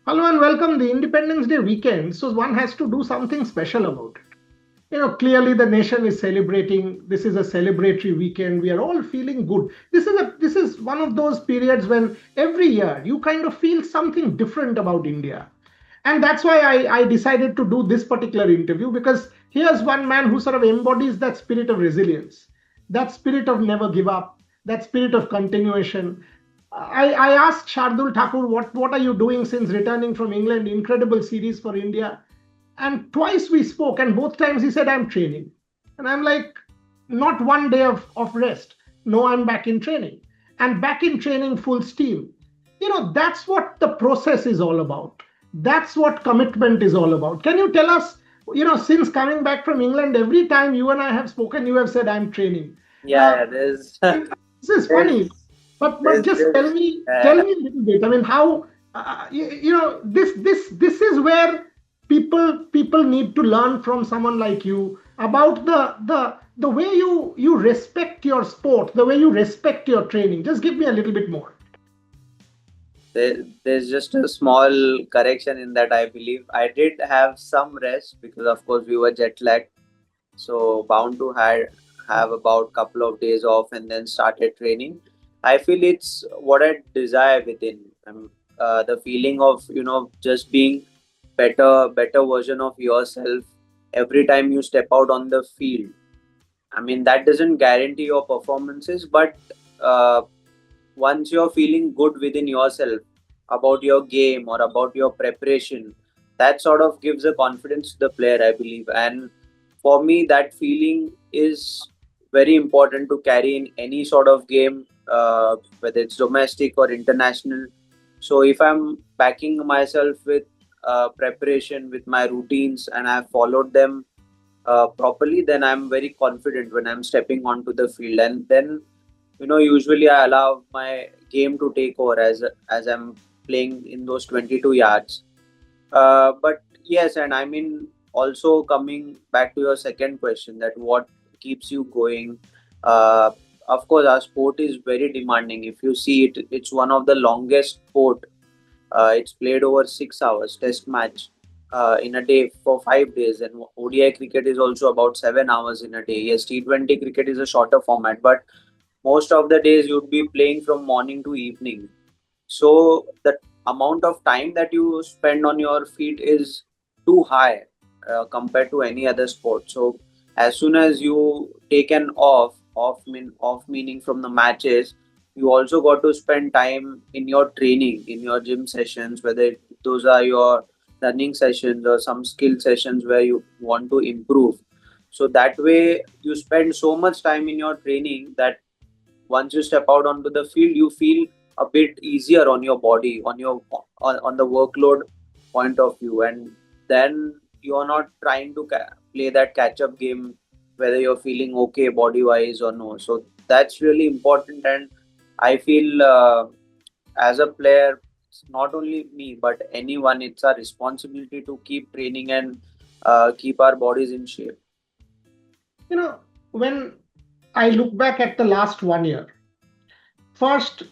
Hello and welcome the Independence Day weekend. So one has to do something special about it. Clearly the nation is celebrating. This is a celebratory weekend. We are all feeling good. This is one of those periods when every year you kind of feel something different about India. And that's why I decided to do this particular interview because here's one man who sort of embodies that spirit of resilience, that spirit of never give up, that spirit of continuation. I asked Shardul Thakur, what are you doing since returning from England? Incredible series for India. And twice we spoke, and both times he said, I'm training. And I'm like, not one day of rest. No, I'm back in training. And back in training full steam. That's what the process is all about. That's what commitment is all about. Can you tell us, since coming back from England, every time you and I have spoken, you have said, I'm training. Yeah, Uh, yeah, there's this is funny, there's but just tell there's me tell me a little bit. I mean, how this is where people need to learn from someone like you about the way you respect your sport, the way you respect your training. Just give me a little bit more. there's just a small correction in that. I believe I did have some rest because of course we were jet lagged, so bound to have about couple of days off and then started training. I feel it's what I desire within. The feeling of just being better version of yourself every time you step out on the field. I mean, that doesn't guarantee your performances, but uh, once you're feeling good within yourself about your game or about your preparation, that sort of gives a confidence to the player, I believe. And for me, that feeling is very important to carry in any sort of game, whether it's domestic or international. So if I'm backing myself with preparation, with my routines, and I've followed them properly, then I'm very confident when I'm stepping onto the field. And then, usually I allow my game to take over as I'm playing in those 22 yards. But yes, and I mean, also coming back to your second question, that what keeps you going. Uh, of course, our sport is very demanding. If you see it, it's one of the longest sport. It's played over 6 hours, test match in a day for 5 days, and ODI cricket is also about 7 hours in a day. Yes, T20 cricket is a shorter format, but most of the days you'd be playing from morning to evening. So the amount of time that you spend on your feet is too high compared to any other sport. So as soon as you take an off meaning from the matches, you also got to spend time in your training, in your gym sessions, whether those are your running sessions or some skill sessions where you want to improve. So that way you spend so much time in your training that once you step out onto the field, you feel a bit easier on your body, on the workload point of view, and then you are not trying to play that catch up game whether you're feeling okay body wise or no. So that's really important, and I feel as a player, it's not only me but anyone, it's our responsibility to keep training and keep our bodies in shape. When I look back at the last 1 year, first,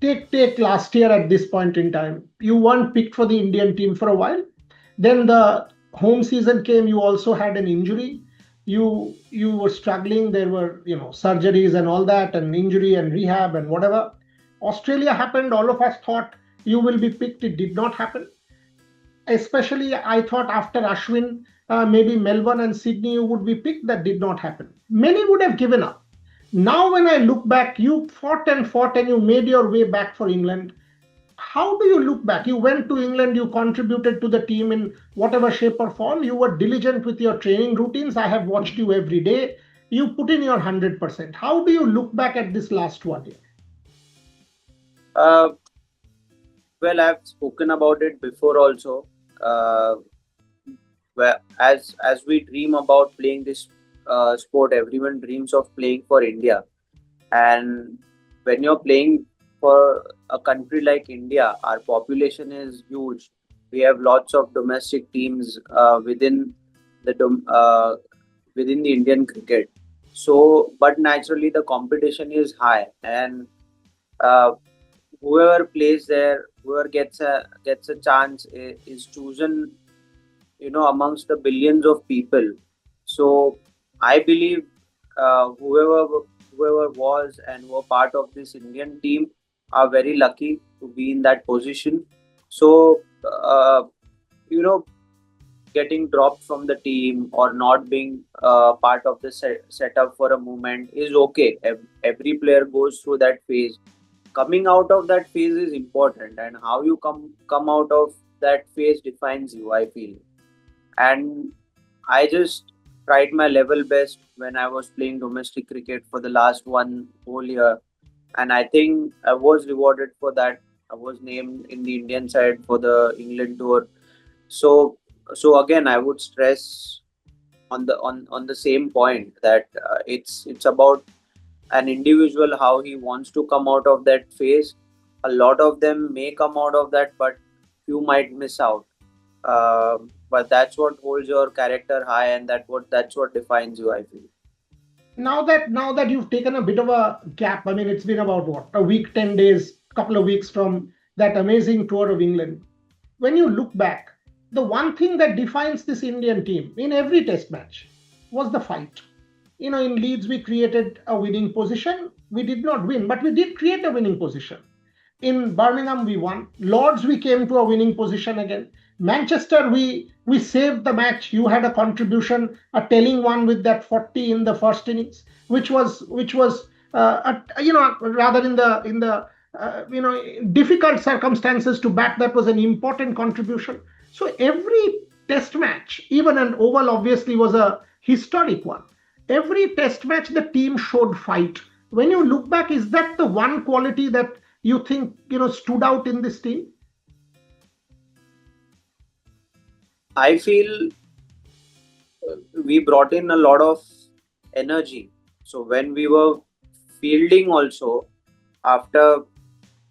take last year at this point in time. You weren't picked for the Indian team for a while. Then the home season came. You also had an injury. You were struggling. There were surgeries and all that, and injury and rehab and whatever. Australia happened. All of us thought you will be picked. It did not happen. Especially, I thought after Ashwin, maybe Melbourne and Sydney you would be picked. That did not happen. Many would have given up. Now, when I look back, you fought and you made your way back for England. How do you look back? You went to England, you contributed to the team in whatever shape or form. You were diligent with your training routines. I have watched you every day. You put in your 100%. How do you look back at this last 1 year? Uh, well, I've spoken about it before also. Uh, where as we dream about playing this sport, everyone dreams of playing for India. And when you're playing for a country like India, our population is huge. We have lots of domestic teams the dom- uh, within the Indian cricket. So, but naturally the competition is high, and uh, whoever plays there, whoever gets a chance is chosen, amongst the billions of people. So I believe whoever was and were part of this Indian team are very lucky to be in that position. So you know getting dropped from the team or not being part of the setup for a moment is okay. Every player goes through that phase. Coming out of that phase is important, and how you come out of that phase defines you, I feel. And I just tried my level best when I was playing domestic cricket for the last one whole year, and I think I was rewarded for that. I was named in the Indian side for the England tour. So, so again, I would stress on the same point that it's about an individual how he wants to come out of that phase. A lot of them may come out of that, but few might miss out. But that's what holds your character high, and that's what defines you, I feel. Now that you've taken a bit of a gap, I mean, it's been about what, a week, 10 days, couple of weeks from that amazing tour of England. When you look back, the one thing that defines this Indian team in every test match was the fight. In Leeds, we created a winning position. We did not win, but we did create a winning position. In Birmingham, we won. Lords, we came to a winning position again. Manchester, we saved the match. You had a contribution, a telling one with that 40 in the first innings, which was rather in the difficult circumstances to bat. That was an important contribution. So every test match, even an oval, obviously was a historic one. Every test match, the team showed fight. When you look back, is that the one quality that you think stood out in this team? I feel we brought in a lot of energy. So when we were fielding also, after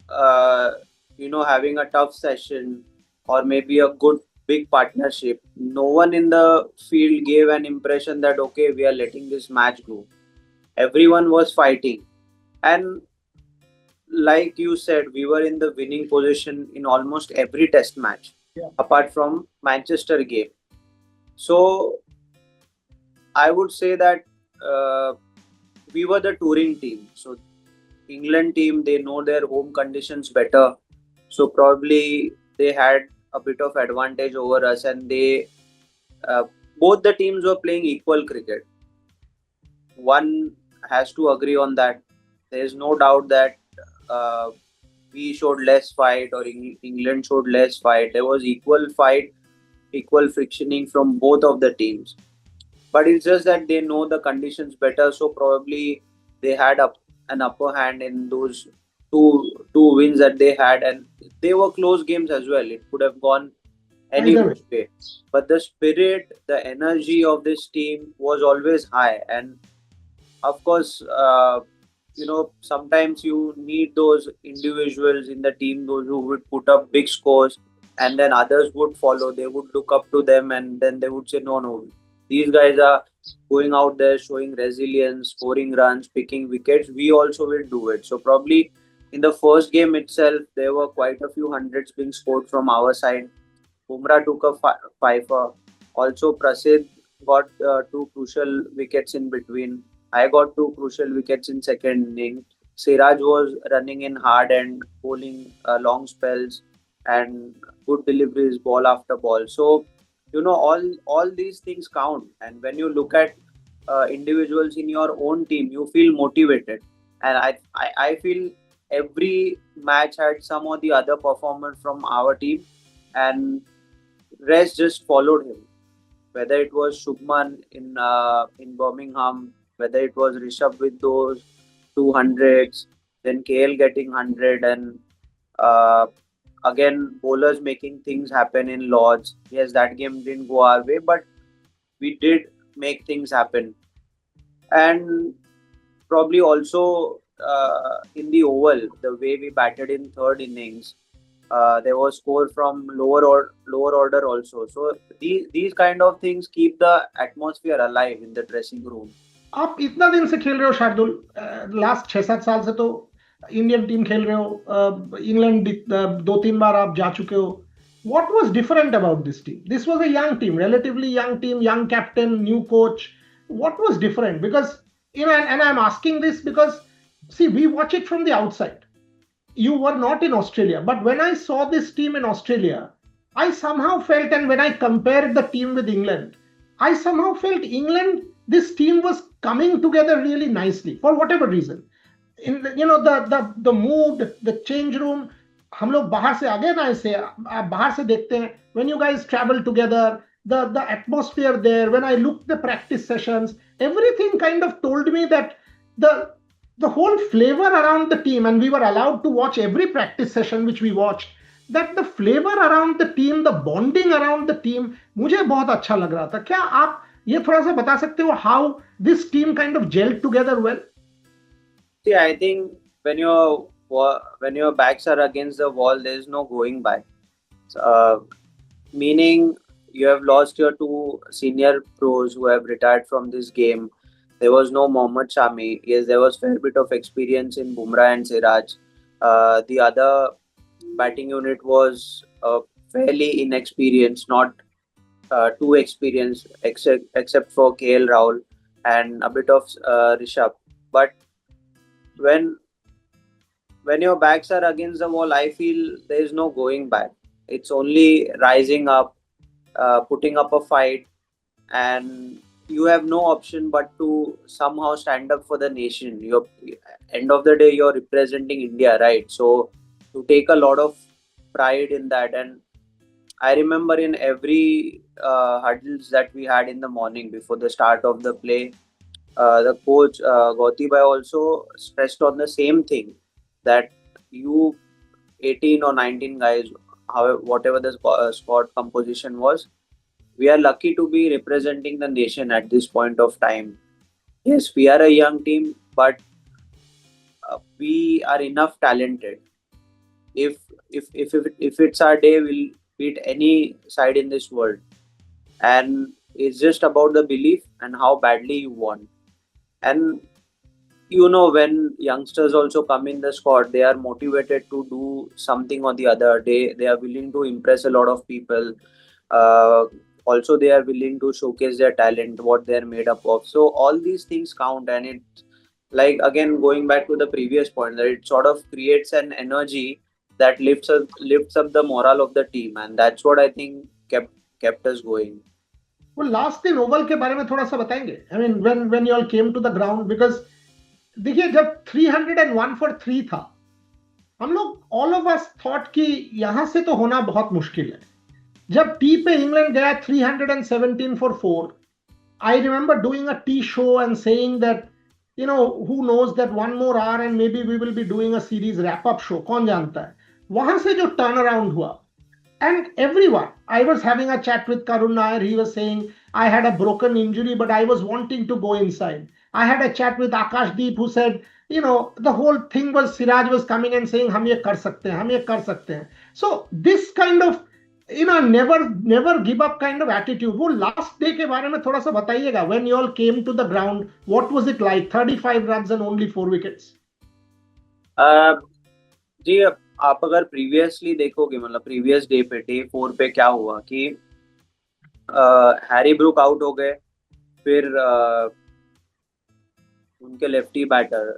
uh, having a tough session or maybe a good big partnership, no one in the field gave an impression that okay, we are letting this match go. Everyone was fighting, and like you said, we were in the winning position in almost every test match Yeah. apart from Manchester game. So I would say that uh, we were the touring team. So England team, they know their home conditions better. So probably they had a bit of advantage over us, and they uh, both the teams were playing equal cricket. One has to agree on that. There is no doubt that uh, we showed less fight or England showed less fight. There was equal fight, equal frictioning from both of the teams. But it's just that they know the conditions better, so probably they had an upper hand in those two wins that they had, and they were close games as well. It could have gone any Either way. which way, but the spirit, the energy of this team was always high. And of course, sometimes you need those individuals in the team, those who would put up big scores, and then others would follow. They would look up to them, and then they would say, no, no, these guys are going out there showing resilience, scoring runs, picking wickets. We also will do it. So probably in the first game itself, there were quite a few hundreds being scored from our side. Bumrah took a fifer. Also, Prasid got two crucial wickets in between. I got two crucial wickets in second inning. Siraj was running in hard and bowling long spells and good deliveries, ball after ball. So, all these things count. And when you look at individuals in your own team, you feel motivated. And I feel every match had some or the other performer from our team, and rest just followed him. Whether it was Shubman in Birmingham, whether it was Rishabh with those 200s, then KL getting 100, and uh, again bowlers making things happen in Lords. Yes, that game didn't go our way, but we did make things happen. And probably also in the Oval, the way we batted in third innings, there was score from lower order also. So these kind of things keep the atmosphere alive in the dressing room. आप इतना दिन से खेल रहे हो Shardul, last 6-7 साल से तो इंडियन टीम खेल रहे हो, इंग्लैंड 2-3 बार आप जा चुके हो. What was different about this team? This was a young team, relatively young team, young captain, new coach. What was different? Because, and I'm asking this because, see, we watch it from the outside. You were not in Australia, but when I saw this team in Australia, I somehow felt, and when I compared the team with England, I somehow felt England, this team was coming together really nicely for whatever reason. In the mood, the change room, हम लोग बाहर से आ गए ना, ऐसे आप बाहर से देखते हैं, when you guys travel together, the atmosphere there, when I looked the practice sessions, everything kind of told me that the the whole flavor around the team, and we were allowed to watch every practice session which we watched, that the flavor around the team, the bonding around the team, मुझे बहुत अच्छा लग रहा था. क्या आप ये थोड़ा सा बता सकते हो how this team kind of gelled together well? See, I think when your backs are against the wall, there is no going back. Uh, Meaning you have lost your two senior pros who have retired from this game. There was no Mohammad Shami. Yes, there was fair bit of experience in Bumrah and Siraj. The other batting unit was fairly inexperienced, not too experienced, except for KL Rahul and a bit of Rishabh. But when when your backs are against the wall, I feel there is no going back. It's only rising up, putting up a fight, and you have no option but to somehow stand up for the nation. You're end of the day, you're representing India, right? So you take a lot of pride in that. And I remember in every huddles that we had in the morning before the start of the play, the coach Gauti Bhai also stressed on the same thing, that you 18 or 19 guys, however, whatever the squad composition was, we are lucky to be representing the nation at this point of time. Yes, we are a young team, but we are enough talented. If it's our day, we'll beat any side in this world. And it's just about the belief and how badly you want. And when youngsters also come in the squad, they are motivated to do something or the other. They are willing to impress a lot of people. uh, Also they are willing to showcase their talent, what they are made up of. So all these things count. And it, like, again, going back to the previous point, that it sort of creates an energy that lifts up the morale of the team, and that's what I think kept us going. वो last दिन Oval के बारे में थोड़ा सा बताएंगे. I mean when you all came to the ground, because देखिए जब 301 फॉर 3 था, हम लोग ऑल ऑफ अस थॉट कि यहां से तो होना बहुत मुश्किल है. जब टी पे इंग्लैंड गया 317 for 4, I remember doing a T show and saying that who knows that one more hour and maybe we will be doing a series wrap up show, कौन जानता है. वहां से जो टर्न अराउंड हुआ, and everyone, I was having a chat with Karun Nair, he was saying I had a broken injury but I was wanting to go inside. I had a chat with Akash Deep who said, the whole thing was Siraj was coming and saying हम ये कर सकते हैं, हम ये कर सकते हैं. So this kind of never give up kind of attitude. वो last day के बारे में थोड़ा सा बताइएगा. When you all came to the ground, what was it like? 35 runs and only 4 wickets. जी, आप अगर प्रीवियसली देखोगे, मतलब प्रीवियस डे पे, डे 4 पे क्या हुआ कि हैरी ब्रूक आउट हो गए. फिर उनके लेफ्टी बैटर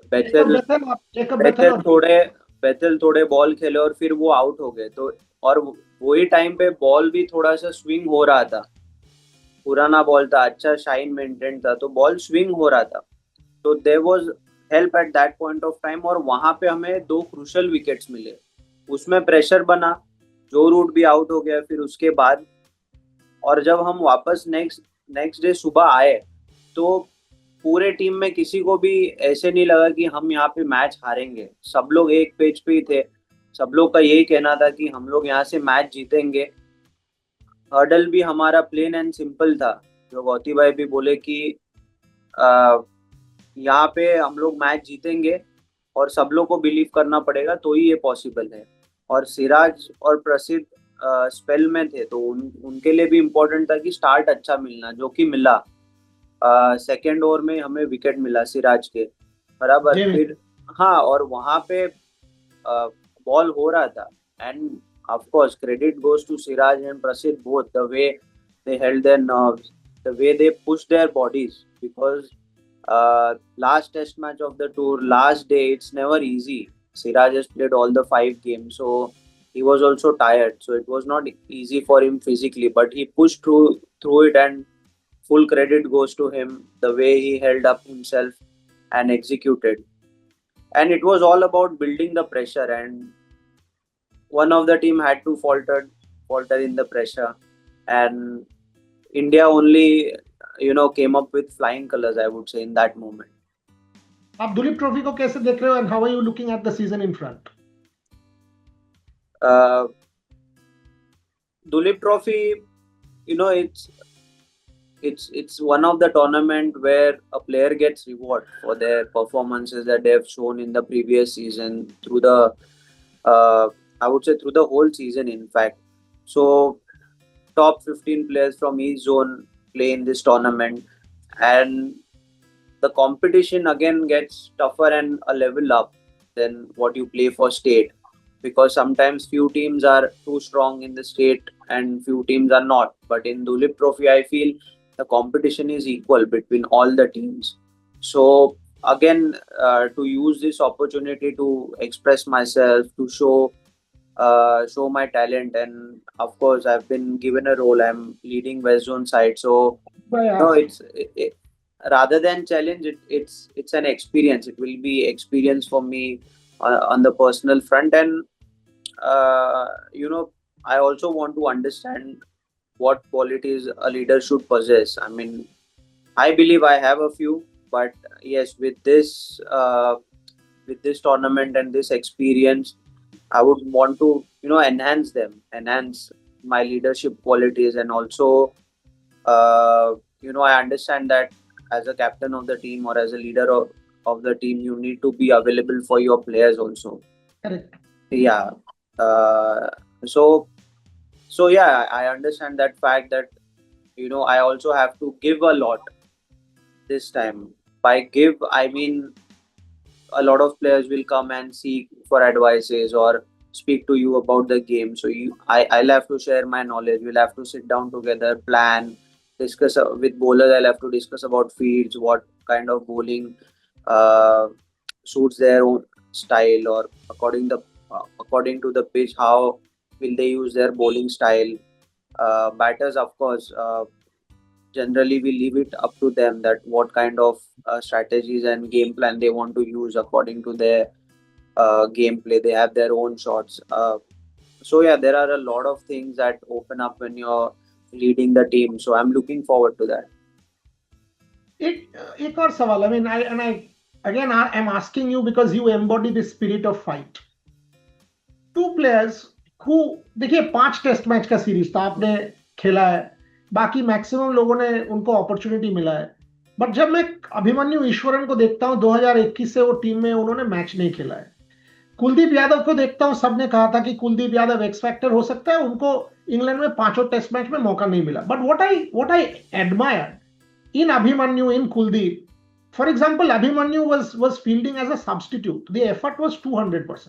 बेथल थोड़े बॉल खेले और फिर वो आउट हो गए. तो और वही टाइम पे बॉल भी थोड़ा सा स्विंग हो रहा था. पुराना बॉल था, अच्छा शाइन मेंटेन था, तो बॉल स्विंग हो रहा था. तो there was help at that point of time. और वहां पे हमें 2 क्रूशल विकेट्स मिले. उसमें प्रेशर बना, जो रूट भी आउट हो गया फिर उसके बाद. और जब हम वापस नेक्स्ट डे सुबह आए, तो पूरे टीम में किसी को भी ऐसे नहीं लगा कि हम यहाँ पे मैच हारेंगे. सब लोग एक पेज पे ही थे. सब लोग का यही कहना था कि हम लोग यहाँ से मैच जीतेंगे. हर्डल भी हमारा प्लेन एंड सिंपल था, जो गौती भाई भी बोले कि यहाँ पे हम लोग मैच जीतेंगे और सब लोग को बिलीव करना पड़ेगा, तो ही ये पॉसिबल है. और सिराज और प्रसिद्ध स्पेल में थे, तो उनके लिए भी इम्पोर्टेंट था कि स्टार्ट अच्छा मिलना, जो कि मिला. सेकेंड ओवर में हमें विकेट मिला सिराज के बराबर. हाँ, और वहाँ पे बॉल हो रहा था, and of course credit goes to Siraj and Prasid both, the way they held their nerves, the way they pushed their bodies, because last test match of the tour, last day, it's never easy. Siraj has played all the 5 games, so he was also tired, so it was not easy for him physically, but he pushed through it, and full credit goes to him, the way he held up himself and executed. And it was all about building the pressure, and one of the team had to falter in the pressure, and India only came up with flying colors, I would say, in that moment. आप Duleep trophy को कैसे देख रहे हो and how are you looking at the season in front? Duleep Trophy, it's one of the tournament where a player gets reward for their performances that they have shown in the previous season, through the I would say through the whole season, in fact. So top 15 players from each zone play in this tournament, and the competition again gets tougher and a level up than what you play for state, because sometimes few teams are too strong in the state and few teams are not. But in Duleep Trophy, I feel the competition is equal between all the teams. So again, to use this opportunity to express myself, to show my talent, and of course I've been given a role. I'm leading West Zone side, so no, rather than challenge, it's an experience. It will be experience for me on the personal front, and uh, you know I also want to understand what qualities a leader should possess. I mean, I believe I have a few, but yes, with this tournament and this experience, I would want to enhance my leadership qualities, and also I understand that as a captain of the team or as a leader of the team, you need to be available for your players also. Correct. Yeah. Uh, so yeah, I understand that fact that I also have to give a lot this time. By give, I mean a lot of players will come and seek for advices or speak to you about the game. So I'll have to share my knowledge. We'll have to sit down together, plan, discuss with bowlers. I'll have to discuss about fields, what kind of bowling uh, suits their own style, or according to the pitch, how will they use their bowling style. Batters, of course. Generally we leave it up to them that what kind of strategies and game plan they want to use according to their gameplay. They have their own shots. So yeah, there are a lot of things that open up when you're leading the team. So I'm looking forward to that. एक और सवाल, I mean, I'm asking you because you embody the spirit of fight. Two players who, देखिए 5 test match का series था, आपने खेला है, बाकी मैक्सिमम लोगों ने उनको अपॉर्चुनिटी मिला है, बट जब मैं अभिमन्यु ईश्वरन को देखता हूं 2021 से वो टीम में उन्होंने मैच नहीं खेला है, कुलदीप यादव को देखता हूं, सबने कहा था कि कुलदीप यादव एक्स फैक्टर हो सकता है, उनको इंग्लैंड में 5 टेस्ट मैच में मौका नहीं मिला, but what I admire in Abhimanyu, in Kuldeep, for example, Abhimanyu was fielding as a substitute. The effort was 200%.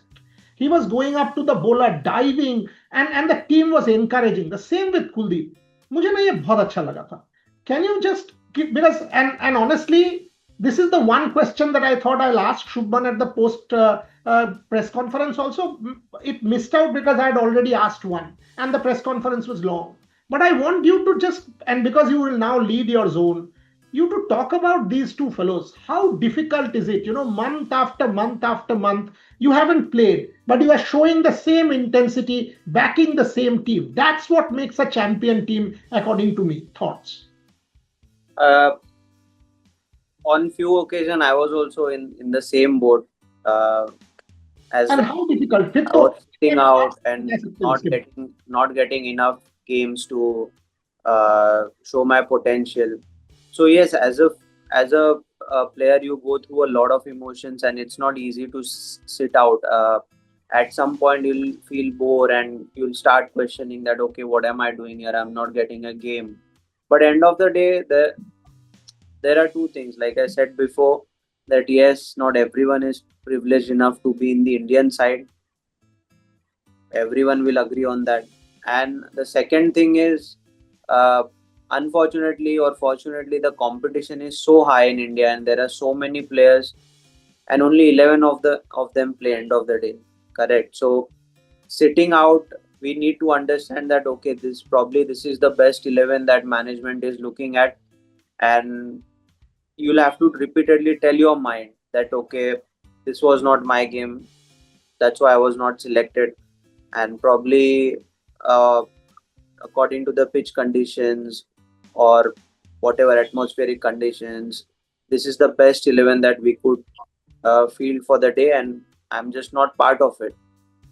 He was going up to the bowler, diving, and the team was encouraging. The same with Kuldeep. मुझे ना ये बहुत अच्छा लगा था. Can you just give, because and honestly, this is the one question that I thought I'll ask Shubman at the post press conference also. It missed out because I had already asked one, and the press conference was long. But I want you to just, and because you will now lead your zone, you to talk about these two fellows. How difficult is it? Month after month after month, you haven't played, but you are showing the same intensity, backing the same team. That's what makes a champion team, according to me. Thoughts? On few occasions, I was also in the same boat. As and how difficult? I was sitting out and not getting enough games to show my potential. So yes, as a player, you go through a lot of emotions, and it's not easy to sit out. At some point, you'll feel bored and you'll start questioning that, okay, what am I doing here? I'm not getting a game. But end of the day, there are two things. Like I said before, that yes, not everyone is privileged enough to be in the Indian side. Everyone will agree on that. And the second thing is, uh, unfortunately or fortunately, the competition is so high in India, and there are so many players, and only 11 of them play end of the day. Correct. So sitting out, we need to understand that okay, this is the best 11 that management is looking at, and you'll have to repeatedly tell your mind that okay, this was not my game, that's why I was not selected. And probably uh, according to the pitch conditions or whatever atmospheric conditions, this is the best 11 that we could field for the day, and I'm just not part of it.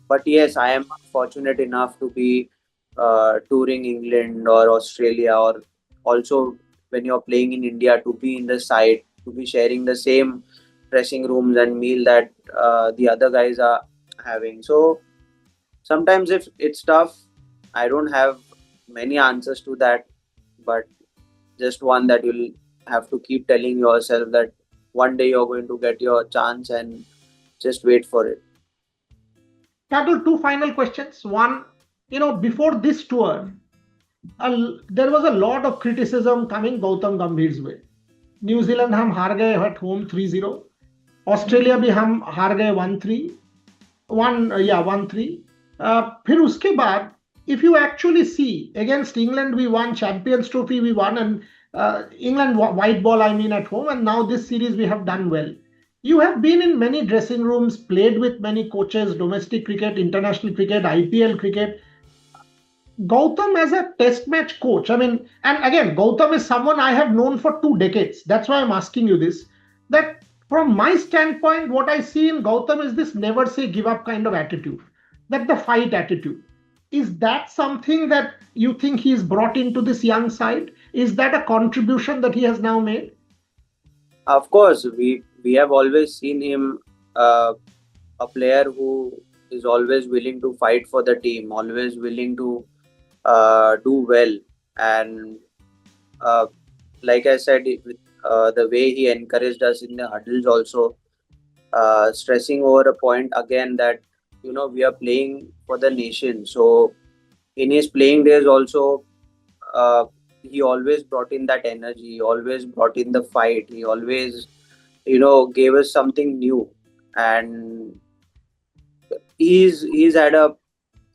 But yes, I am fortunate enough to be touring England or Australia, or also when you're playing in India, to be in the side, to be sharing the same dressing rooms and meal that the other guys are having. So sometimes if it's tough, I don't have many answers to that, but just one that you'll have to keep telling yourself that one day you're going to get your chance, and just wait for it. Shardul, two final questions. One, before this tour, there was a lot of criticism coming Gautam Gambhir's way. New Zealand हम हार गए at home 3-0, Australia भी हम हार गए 1-3, 1-3। फिर उसके बाद if you actually see against England, we won Champions Trophy, we won, and England white ball, I mean, at home, and now this series we have done well. You have been in many dressing rooms, played with many coaches, domestic cricket, international cricket, IPL cricket. Gautam as a test match coach, I mean, and again, Gautam is someone I have known for 2 decades. That's why I'm asking you this. That from my standpoint, what I see in Gautam is this never say give up kind of attitude, that the fight attitude. Is that something that you think he's brought into this young side? Is that a contribution that he has now made? Of course, we have always seen him a player who is always willing to fight for the team, always willing to do well, and uh, like I said, the way he encouraged us in the huddles also, stressing over a point again that we are playing for the nation. So in his playing days also, uh, he always brought in that energy. He always brought in the fight. He always gave us something new, and he's had a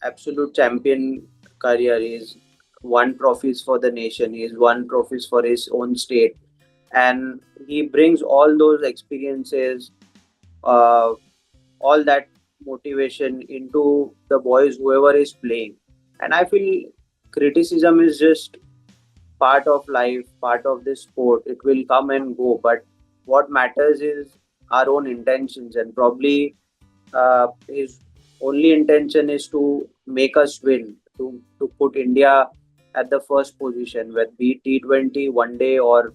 absolute champion career. He's won trophies for the nation. He's won trophies for his own state, and he brings all those experiences, uh, all that motivation into the boys, whoever is playing. And I feel criticism is just part of life, part of this sport. It will come and go, but what matters is our own intentions, and probably his only intention is to make us win, to put India at the first position, with be T20, one day, or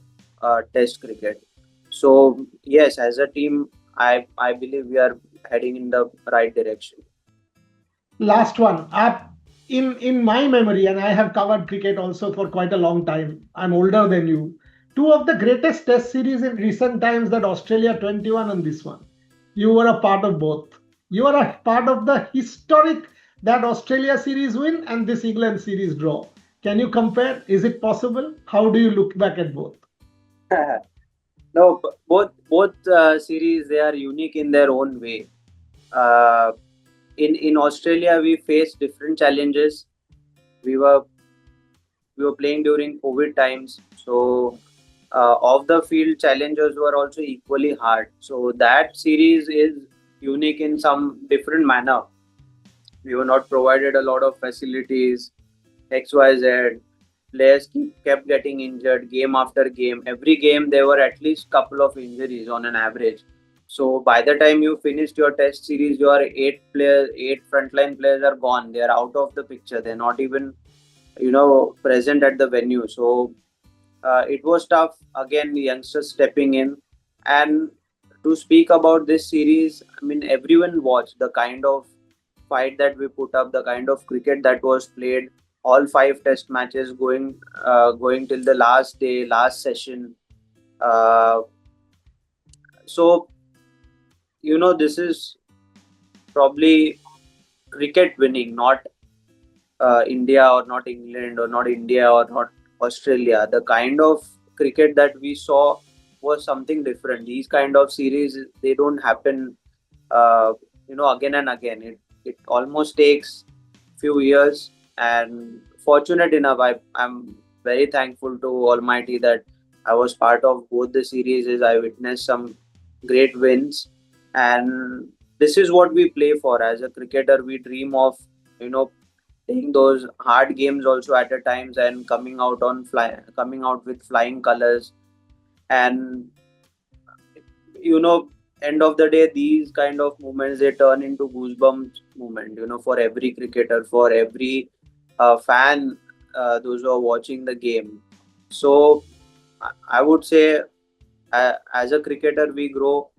Test cricket. So yes, as a team, I believe we are heading in the right direction. Last one. In my memory, and I have covered cricket also for quite a long time. I'm older than you. Two of the greatest Test series in recent times, that Australia 21 and this one. You were a part of both. You are a part of the historic that Australia series win and this England series draw. Can you compare? Is it possible? How do you look back at both? No, both series, they are unique in their own way. Uh, in Australia, we faced different challenges. We were we were playing during COVID times, so off the field challenges were also equally hard. So that series is unique in some different manner. We were not provided a lot of facilities, XYZ. Players kept getting injured game after game. Every game there were at least couple of injuries on an average. So by the time you finished your test series, your eight frontline players are gone. They are out of the picture. They're not even present at the venue. So it was tough. Again, the youngsters stepping in, and to speak about this series, I mean, everyone watched the kind of fight that we put up, the kind of cricket that was played. All five test matches going till the last day, last session. Uh, So, this is probably cricket winning, not India or not England or not India or not Australia. The kind of cricket that we saw was something different. These kind of series, they don't happen, again and again. It almost takes few years, and fortunate enough, I'm very thankful to Almighty that I was part of both the series. I witnessed some great wins, and this is what we play for as a cricketer. We dream of, you know playing those hard games also at a times, and coming out with flying colors. And you know end of the day, these kind of moments, they turn into goosebumps moment, for every cricketer, for every fan, those who are watching the game. So I would say, as a cricketer, we grow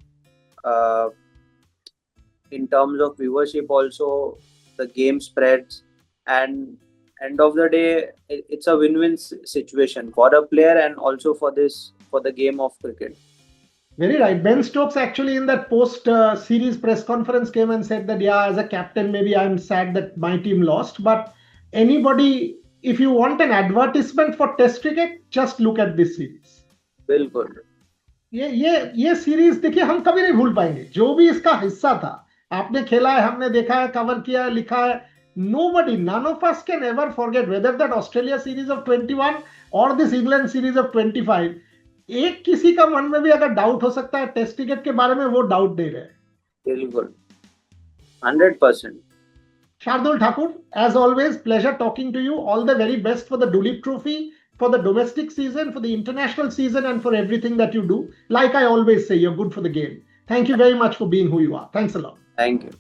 uh, in terms of viewership also. The game spreads, and end of the day, it's a win-win situation for a player and also for the game of cricket. Very right. Ben Stokes actually in that post series press conference came and said that, yeah, as a captain, maybe I'm sad that my team lost. But anybody, if you want an advertisement for Test cricket, just look at this series. बिल्कुल. ये series देखिए, हम कभी नहीं भूल पाएंगे. जो भी इसका हिस्सा था, आपने खेला है, हमने देखा है, कवर किया है, लिखा है. Nobody, none of us can ever forget whether that Australia series of 21 or this England series of 25. एक किसी का मन में भी अगर डाउट हो सकता है टेस्ट क्रिकेट के बारे में, वो डाउट नहीं रहे. बिल्कुल 100%. Shardul Thakur, as always, pleasure talking to you. All the very best for the Duleep Trophy, for the domestic season, for the international season, and for everything that you do. Like I always say, you're good for the game. Thank you very much for being who you are. Thanks a lot. Thank you.